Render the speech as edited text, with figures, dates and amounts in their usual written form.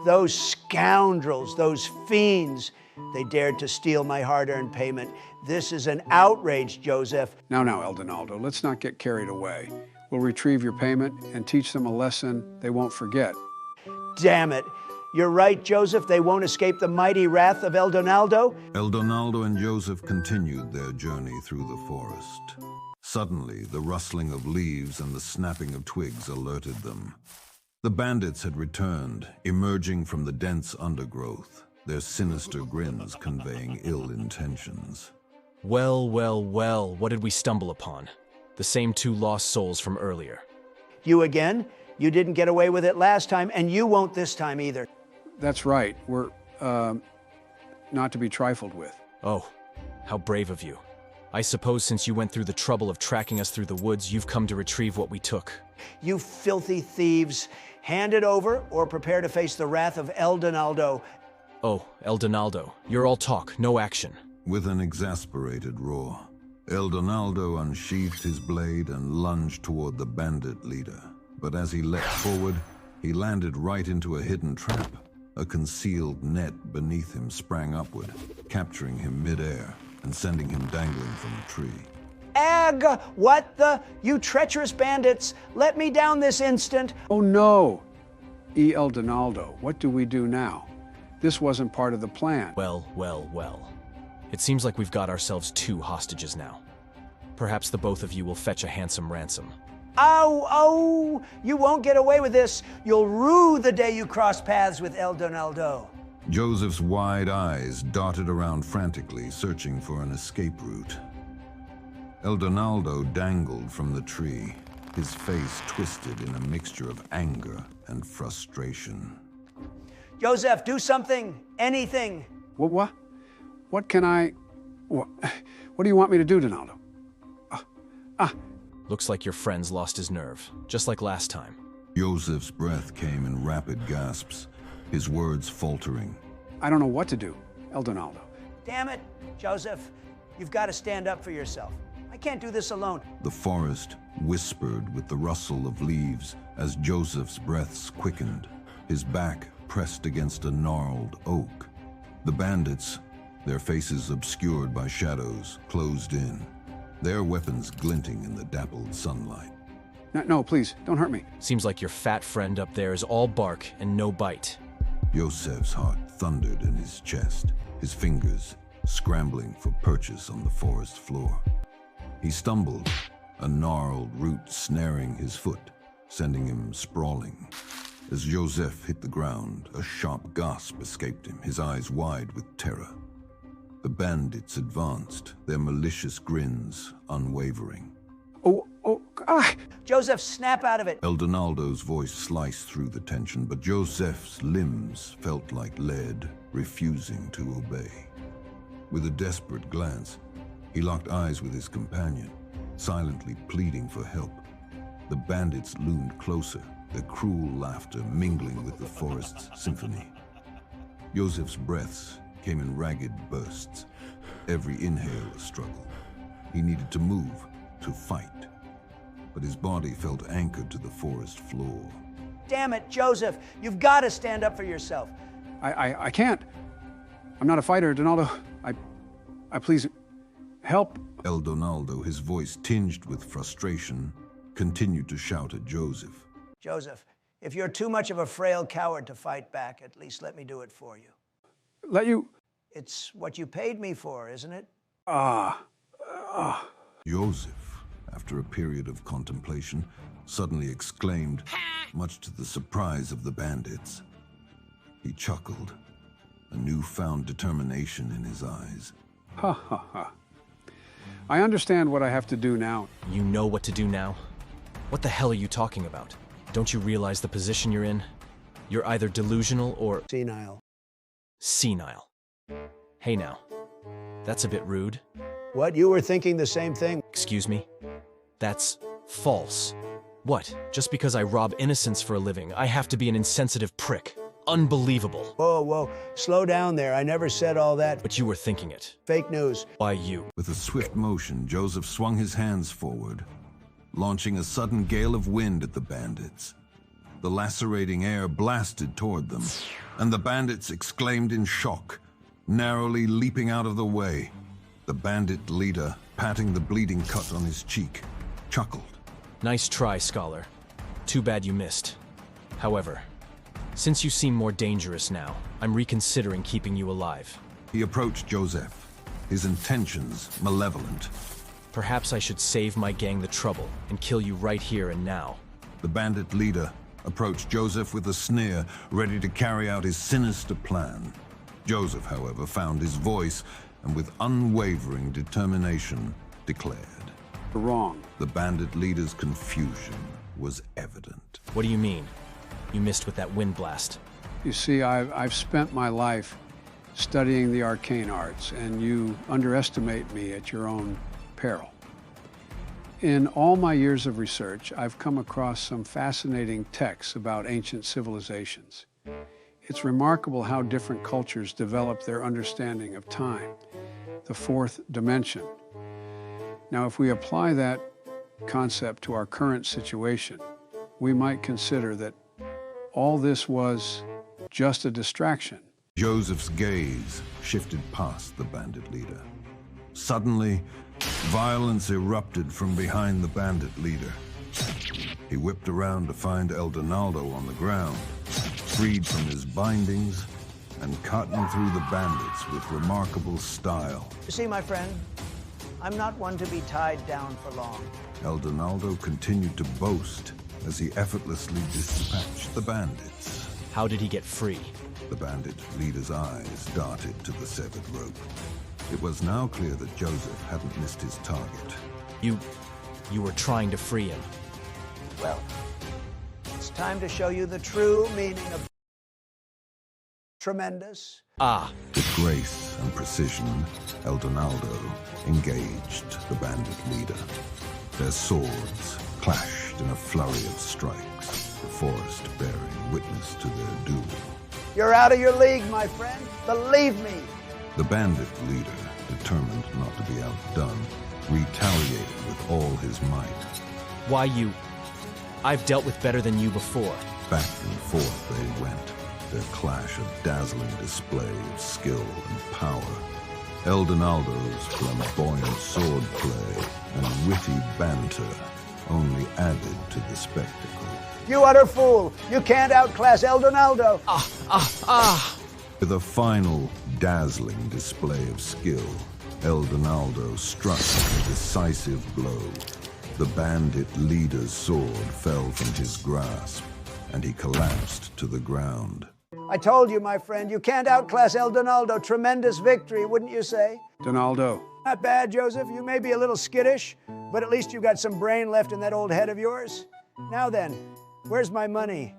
Those scoundrels, those fiends, they dared to steal my hard-earned payment. This is an outrage, Joseph. Now, El Donaldo, let's not get carried away. We'll retrieve your payment and teach them a lesson they won't forget. Damn it. You're right, Joseph. They won't escape the mighty wrath of El Donaldo. El Donaldo and Joseph continued their journey through the forest. Suddenly, the rustling of leaves and the snapping of twigs alerted them. The bandits had returned, emerging from the dense undergrowth, their sinister grins conveying ill intentions. Well, what did we stumble upon? The same two lost souls from earlier. You again? You didn't get away with it last time, and you won't this time either. That's right. We're, not to be trifled with. Oh, how brave of you. I suppose since you went through the trouble of tracking us through the woods, you've come to retrieve what we took. You filthy thieves. Hand it over or prepare to face the wrath of El Donaldo. Oh, El Donaldo, you're all talk, no action. With an exasperated roar, El Donaldo unsheathed his blade and lunged toward the bandit leader. But as he leapt forward, he landed right into a hidden trap. A concealed net beneath him sprang upward, capturing him midair and sending him dangling from a tree. Ag! What the? You treacherous bandits! Let me down this instant! Oh no! El Donaldo, what do we do now? This wasn't part of the plan. Well. It seems like we've got ourselves two hostages now. Perhaps the both of you will fetch a handsome ransom. Oh! You won't get away with this. You'll rue the day you cross paths with El Donaldo. Joseph's wide eyes darted around frantically, searching for an escape route. El Donaldo dangled from the tree, his face twisted in a mixture of anger and frustration. Joseph, do something. Anything. What? What can I... What do you want me to do, Donaldo? Looks like your friend's lost his nerve, just like last time. Joseph's breath came in rapid gasps, his words faltering. I don't know what to do, El Donaldo. Damn it, Joseph. You've got to stand up for yourself. I can't do this alone. The forest whispered with the rustle of leaves as Joseph's breaths quickened, his back pressed against a gnarled oak. The bandits, their faces obscured by shadows, closed in, their weapons glinting in the dappled sunlight. No, please, don't hurt me. Seems like your fat friend up there is all bark and no bite. Joseph's heart thundered in his chest, his fingers scrambling for purchase on the forest floor. He stumbled, a gnarled root snaring his foot, sending him sprawling. As Joseph hit the ground, a sharp gasp escaped him, his eyes wide with terror. The bandits advanced, their malicious grins unwavering. Joseph, snap out of it. El Donaldo's voice sliced through the tension, but Joseph's limbs felt like lead, refusing to obey. With a desperate glance, he locked eyes with his companion, silently pleading for help. The bandits loomed closer, their cruel laughter mingling with the forest's symphony. Joseph's breaths came in ragged bursts, every inhale a struggle. He needed to move, to fight, but his body felt anchored to the forest floor. Damn it, Joseph, you've got to stand up for yourself. I can't. I'm not a fighter, Donaldo. I please, help. El Donaldo, his voice tinged with frustration, continued to shout at Joseph. Joseph, if you're too much of a frail coward to fight back, at least let me do it for you. Let you... It's what you paid me for, isn't it? Joseph, after a period of contemplation, suddenly exclaimed, much to the surprise of the bandits. He chuckled, a newfound determination in his eyes. Ha. I understand what I have to do now. You know what to do now? What the hell are you talking about? Don't you realize the position you're in? You're either delusional or... Senile. Hey now, that's a bit rude. What, you were thinking the same thing? Excuse me? That's false. What, just because I rob innocents for a living, I have to be an insensitive prick? Unbelievable. Whoa, slow down there. I never said all that. But you were thinking it. Fake news. Why you? With a swift motion, Joseph swung his hands forward, launching a sudden gale of wind at the bandits. The lacerating air blasted toward them, and the bandits exclaimed in shock, narrowly leaping out of the way. The bandit leader, patting the bleeding cut on his cheek, chuckled. Nice try, Scholar. Too bad you missed. However, since you seem more dangerous now, I'm reconsidering keeping you alive. He approached Joseph, his intentions malevolent. Perhaps I should save my gang the trouble and kill you right here and now. The bandit leader approached Joseph with a sneer, ready to carry out his sinister plan. Joseph, however, found his voice and with unwavering determination declared. Wrong. The bandit leader's confusion was evident. What do you mean? You missed with that wind blast. You see, I've spent my life studying the arcane arts, and you underestimate me at your own peril. In all my years of research, I've come across some fascinating texts about ancient civilizations. It's remarkable how different cultures develop their understanding of time, the fourth dimension. Now, if we apply that concept to our current situation, we might consider that all this was just a distraction. Joseph's gaze shifted past the bandit leader. Suddenly, violence erupted from behind the bandit leader. He whipped around to find El Donaldo on the ground, freed from his bindings and cutting through the bandits with remarkable style. You see, my friend, I'm not one to be tied down for long. El Donaldo continued to boast as he effortlessly dispatched the bandits. How did he get free? The bandit leader's eyes darted to the severed rope. It was now clear that Joseph hadn't missed his target. You were trying to free him. Well, it's time to show you the true meaning of tremendous. Ah, With grace and precision, El Donaldo engaged the bandit leader. Their swords clashed in a flurry of strikes, the forest bearing witness to their duel. You're out of your league, my friend. Believe me. The bandit leader, determined not to be outdone, retaliated with all his might. why you... I've dealt with better than you before. Back and forth they went, their clash a dazzling display of skill and power. El Donaldo's flamboyant swordplay and witty banter only added to the spectacle. You utter fool! You can't outclass El Donaldo! With a final dazzling display of skill, El Donaldo struck a decisive blow. The bandit leader's sword fell from his grasp, and he collapsed to the ground. I told you, my friend, you can't outclass El Donaldo. Tremendous victory, wouldn't you say? Donaldo, Not bad, Joseph. You may be a little skittish, but at least you got some brain left in that old head of yours. Now then, where's my money?